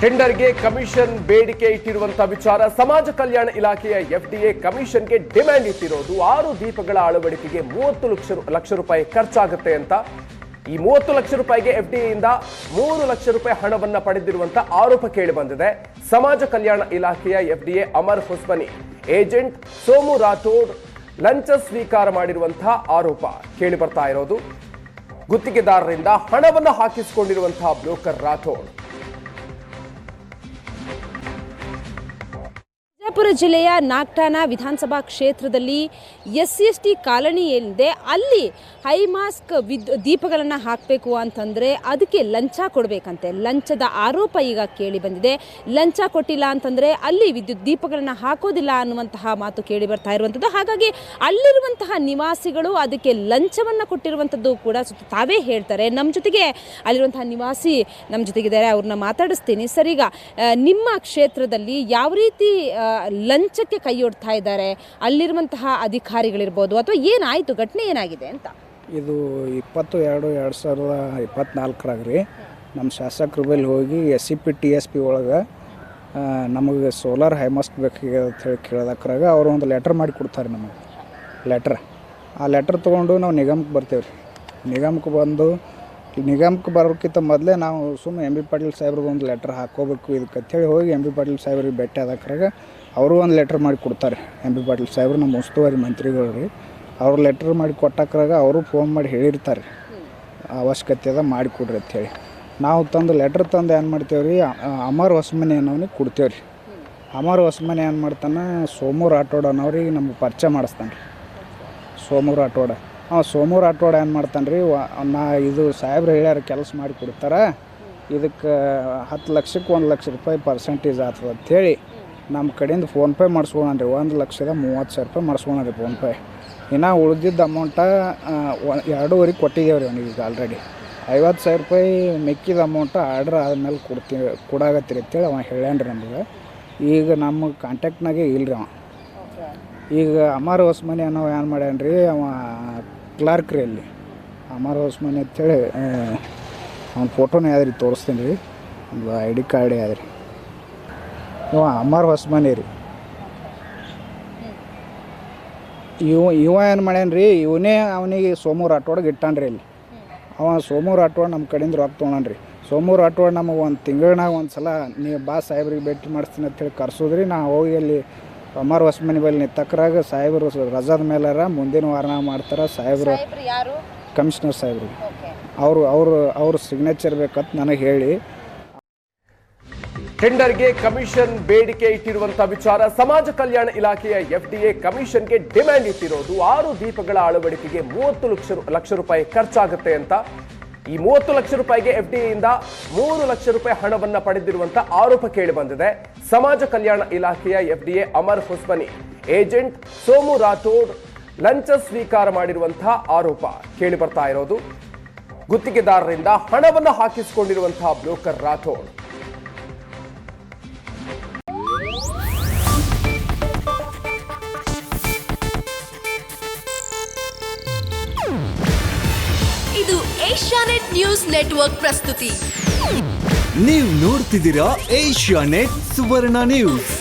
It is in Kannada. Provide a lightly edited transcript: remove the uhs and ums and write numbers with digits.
ಟೆಂಡರ್ಗೆ ಕಮಿಷನ್ ಬೇಡಿಕೆ ಇಟ್ಟಿರುವಂತಹ ವಿಚಾರ ಸಮಾಜ ಕಲ್ಯಾಣ ಇಲಾಖೆಯ ಎಫ್ಡಿಎ ಕಮಿಷನ್ಗೆ ಡಿಮ್ಯಾಂಡ್ ಇಟ್ಟಿರೋದು 6 ದೀಪಗಳ ಅಳವಡಿಕೆಗೆ 30 ಲಕ್ಷ ರೂಪಾಯಿ ಖರ್ಚಾಗುತ್ತೆ ಅಂತ. ಈ 30 ಲಕ್ಷ ರೂಪಾಯಿಗೆ ಎಫ್ಡಿಎಯಿಂದ 3 ಲಕ್ಷ ರೂಪಾಯಿ ಹಣವನ್ನ ಪಡೆದಿರುವಂತಹ ಆರೋಪ ಕೇಳಿ ಬಂದಿದೆ. ಸಮಾಜ ಕಲ್ಯಾಣ ಇಲಾಖೆಯ ಎಫ್ಡಿಎ ಅಮರ್ ಹೊಸ್ಮನಿ ಏಜೆಂಟ್ ಸೋಮು ರಾಠೋಡ್ ಲಂಚ ಸ್ವೀಕಾರ ಮಾಡಿರುವಂತಹ ಆರೋಪ ಕೇಳಿ ಬರ್ತಾ ಇರೋದು. ಗುತ್ತಿಗೆದಾರರಿಂದ ಹಣವನ್ನು ಹಾಕಿಸಿಕೊಂಡಿರುವಂತಹ ಬ್ರೋಕರ್ ರಾಠೋಡ್ ವಿಜಯಪುರ ಜಿಲ್ಲೆಯ ನಾಗ್ಟಾನ ವಿಧಾನಸಭಾ ಕ್ಷೇತ್ರದಲ್ಲಿ SC/ST ಕಾಲನಿ ಏನಿದೆ ಅಲ್ಲಿ ಹೈಮಾಸ್ಕ್ ದೀಪಗಳನ್ನು ಹಾಕಬೇಕು ಅಂತಂದರೆ ಅದಕ್ಕೆ ಲಂಚ ಕೊಡಬೇಕಂತೆ. ಲಂಚದ ಆರೋಪ ಈಗ ಕೇಳಿ ಬಂದಿದೆ. ಲಂಚ ಕೊಟ್ಟಿಲ್ಲ ಅಂತಂದರೆ ಅಲ್ಲಿ ವಿದ್ಯುತ್ ದೀಪಗಳನ್ನು ಹಾಕೋದಿಲ್ಲ ಅನ್ನುವಂತಹ ಮಾತು ಕೇಳಿ ಬರ್ತಾ ಇರುವಂಥದ್ದು. ಹಾಗಾಗಿ ಅಲ್ಲಿರುವಂತಹ ನಿವಾಸಿಗಳು ಅದಕ್ಕೆ ಲಂಚವನ್ನು ಕೊಟ್ಟಿರುವಂಥದ್ದು ಕೂಡ ತಾವೇ ಹೇಳ್ತಾರೆ. ನಮ್ಮ ಜೊತೆಗೆ ಅಲ್ಲಿರುವಂತಹ ನಿವಾಸಿ ನಮ್ಮ ಜೊತೆಗಿದ್ದಾರೆ, ಅವ್ರನ್ನ ಮಾತಾಡಿಸ್ತೀನಿ. ಸರ್, ಈಗ ನಿಮ್ಮ ಕ್ಷೇತ್ರದಲ್ಲಿ ಯಾವ ರೀತಿ ಲಂಚಕ್ಕೆ ಕೈಯೊಡ್ತಾ ಇದ್ದಾರೆ ಅಲ್ಲಿರುವಂತಹ ಅಧಿಕಾರಿಗಳಿರ್ಬೋದು, ಅಥವಾ ಏನಾಯಿತು, ಘಟನೆ ಏನಾಗಿದೆ ಅಂತ? ಇದು 22/2024 ರೀ ನಮ್ಮ ಶಾಸಕರ ಬಳಿ ಹೋಗಿ SCP TSP ಒಳಗೆ ನಮಗೆ ಸೋಲಾರ್ ಹೈಮಾಸ್ಕ್ ಬೇಕಾಗಿದೆ ಅಂತ ಹೇಳಿ ಕೇಳೋದಕ್ರಾಗ ಅವರು ಒಂದು ಲೆಟ್ರ್ ಮಾಡಿ ಕೊಡ್ತಾರೆ ನಮಗೆ. ಆ ಲೆಟ್ರ್ ತೊಗೊಂಡು ನಾವು ನಿಗಮಕ್ಕೆ ಬರ್ತೇವೆ ರೀ. ನಿಗಮಕ್ಕೆ ಬರೋಕ್ಕಿಂತ ಮೊದಲೇ ನಾವು ಸುಮ್ಮನೆ MB ಪಾಟೀಲ್ ಸಾಹೇಬ್ರಿಗೆ ಒಂದು ಲೆಟ್ರ್ ಹಾಕೋಬೇಕು ಇದಕ್ಕೆ ಅಂತೇಳಿ ಹೋಗಿ MB ಪಾಟೀಲ್ ಸಾಹೇಬ್ರಿಗೆ ಭೇಟಿ ಆದಕ್ರಾಗ ಅವರು ಒಂದು ಲೆಟ್ರ್ ಮಾಡಿ ಕೊಡ್ತಾರೆ. MB ಪಾಟೀಲ್ ಸಾಹೇಬ್ರು ನಮ್ಮ ಉಸ್ತುವಾರಿ ಮಂತ್ರಿಗಳು ರೀ. ಅವ್ರು ಲೆಟ್ರ್ ಮಾಡಿ ಕೊಟ್ಟಾಕ್ರಾಗ ಅವರು ಫೋನ್ ಮಾಡಿ ಹೇಳಿರ್ತಾರೆ ಅವಶ್ಯಕತೆ ಅದ ಮಾಡಿಕೊಡ್ರಿ ಅಂಥೇಳಿ. ನಾವು ತಂದು ಲೆಟ್ರ್ ತಂದು ಏನು ಮಾಡ್ತೇವೆ ರೀ, ಅಮರ್ ಹೊಸ್ಮನಿ ಅನ್ನೋನಿಗೆ ಕೊಡ್ತೇವೆ ರೀ. ಅಮರ್ ಹೊಸ್ಮನಿ ಏನು ಮಾಡ್ತಾನೆ, ಸೋಮು ರಾಠೋಡ್ ಅನ್ನೋರಿಗೆ ನಮ್ಗೆ ಪರಿಚಯ ಮಾಡಿಸ್ತಾನೆ ರೀ. ಸೋಮು ರಾಠೋಡ್ ಏನು ಮಾಡ್ತಾನೆ ರೀ, ಇದು ಸಾಹೇಬ್ರು ಹೇಳ್ಯಾರ ಕೆಲಸ ಮಾಡಿ ಕೊಡ್ತಾರೆ, ಇದಕ್ಕೆ 10 ಲಕ್ಷಕ್ಕೆ 1 ಲಕ್ಷ ರೂಪಾಯಿ ಪರ್ಸೆಂಟೇಜ್ ಆಗ್ತದೆ ಅಂಥೇಳಿ ನಮ್ಮ ಕಡೆಯಿಂದ ಫೋನ್ಪೇ ಮಾಡಿಸ್ಕೊಳಣ ರೀ. 1,30,30,000 ರೂಪಾಯಿ ಮಾಡಿಸ್ಕೊಳ ರೀ ಫೋನ್ಪೇ. ಇನ್ನು ಉಳಿದಿದ್ದ ಅಮೌಂಟ 2.5 ಕೊಟ್ಟಿದ್ದೇವೆ ರೀ ಅವನಿಗೆ. ಈಗ ಆಲ್ರೆಡಿ 50,000 ರೂಪಾಯಿ ಮಿಕ್ಕಿದ ಅಮೌಂಟ ಆರ್ಡ್ರ್ ಆದಮೇಲೆ ಕೊಡಾಗತ್ತೀರಿ ಅಂತೇಳಿ ಅವ ಹೇಳ್ಯಾನ ರೀ ನಮಗೆ. ಈಗ ನಮ್ಮ ಕಾಂಟ್ಯಾಕ್ಟ್ನಾಗೆ ಇಲ್ಲ ರೀ ಅವ. ಈಗ ಅಮರ್ ಹೊಸ್ಮನಿ ಅನ್ನೋ ಏನು ಮಾಡ್ಯಾನ ರೀ, ಅವ ಕ್ಲಾರ್ಕ್ ರೀ ಅಲ್ಲಿ ಅಮರ್ ಹೊಸ್ಮನಿ ಅಂತೇಳಿ. ಅವ್ನ ಫೋಟೋನೇ ಯಾವ್ದು ತೋರಿಸ್ತೀನಿ ರೀ, ಒಂದು ID ಕಾರ್ಡ್ ಯಾವ್ದು ರೀ. ಇವ ಅಮರ್ ಹೊಸ್ಮನಿ ರೀ. ಇವ ಏನು ಮಾಡ್ಯಾನ ರೀ, ಇವನೇ ಅವನಿಗೆ ಸೋಮು ರಾಠೋಡ್ಗೆ ಇಟ್ಟಾನ ರೀ ಇಲ್ಲಿ. ಅವ ಸೋಮು ರಾಠೋಡ್ ನಮ್ಮ ಕಡೆಯಿಂದ ರೊಕ್ಕ ತೊಗೊಳನ್ ರೀ. ಸೋಮು ರಾಠೋಡ್ ನಮಗೆ ಒಂದು ತಿಂಗಳಾಗ ಒಂದು ಸಲ ನೀವು ಬಾ ಸಾಹೇಬ್ರಿಗೆ ಭೇಟಿ ಮಾಡಿಸ್ತೀನಿ ಅಂತೇಳಿ ಕರ್ಸೋದ್ರಿ. ನಾವು ಹೋಗಿ ಅಲ್ಲಿ ಅಮರ್ ಹೊಸ್ಮನಿ ಬಲ್ಲಿ ನಿಂತಕ್ರಾಗ ಸಾಹೇಬರು ರಜಾದ ಮೇಲಾರ ಮುಂದಿನ ವಾರನ ಮಾಡ್ತಾರೆ ಸಾಹೇಬರು. ಕಮಿಷನರ್ ಸಾಹೇಬ್ರು ಅವ್ರ ಸಿಗ್ನೇಚರ್ ಬೇಕಂತ ನನಗೆ ಹೇಳಿ. ಟೆಂಡರ್ಗೆ ಕಮಿಷನ್ ಬೇಡಿಕೆ ಇಟ್ಟಿರುವಂತಹ ವಿಚಾರ ಸಮಾಜ ಕಲ್ಯಾಣ ಇಲಾಖೆಯ ಎಫ್ಡಿಎ ಕಮಿಷನ್ಗೆ ಡಿಮ್ಯಾಂಡ್ ಇಟ್ಟಿರೋದು 6 ದೀಪಗಳ ಅಳವಡಿಕೆಗೆ 30 ಲಕ್ಷ ರೂಪಾಯಿ ಖರ್ಚಾಗುತ್ತೆ ಅಂತ. ಈ 30 ಲಕ್ಷ ರೂಪಾಯಿಗೆ ಎಫ್ಡಿಎಯಿಂದ 3 ಲಕ್ಷ ರೂಪಾಯಿ ಹಣವನ್ನ ಪಡೆದಿರುವಂತಹ ಆರೋಪ ಕೇಳಿ ಬಂದಿದೆ. ಸಮಾಜ ಕಲ್ಯಾಣ ಇಲಾಖೆಯ ಎಫ್ಡಿಎ ಅಮರ್ ಹೊಸ್ಮನಿ ಏಜೆಂಟ್ ಸೋಮು ರಾಠೋಡ್ ಲಂಚ ಸ್ವೀಕಾರ ಮಾಡಿರುವಂತಹ ಆರೋಪ ಕೇಳಿ ಬರ್ತಾ ಇರೋದು. ಗುತ್ತಿಗೆದಾರರಿಂದ ಹಣವನ್ನ ಹಾಕಿಸಿಕೊಂಡಿರುವಂತಹ ಬ್ರೋಕರ್ ರಾಠೋಡ್ ಇದು ಏಷ್ಯಾನೆಟ್ ನ್ಯೂಸ್ ನೆಟ್ವರ್ಕ್ ಪ್ರಸ್ತುತಿ. ನೀವು ನೋಡ್ತಿದ್ದೀರಾ ಏಷ್ಯಾನೆಟ್ ಸುವರ್ಣ ನ್ಯೂಸ್.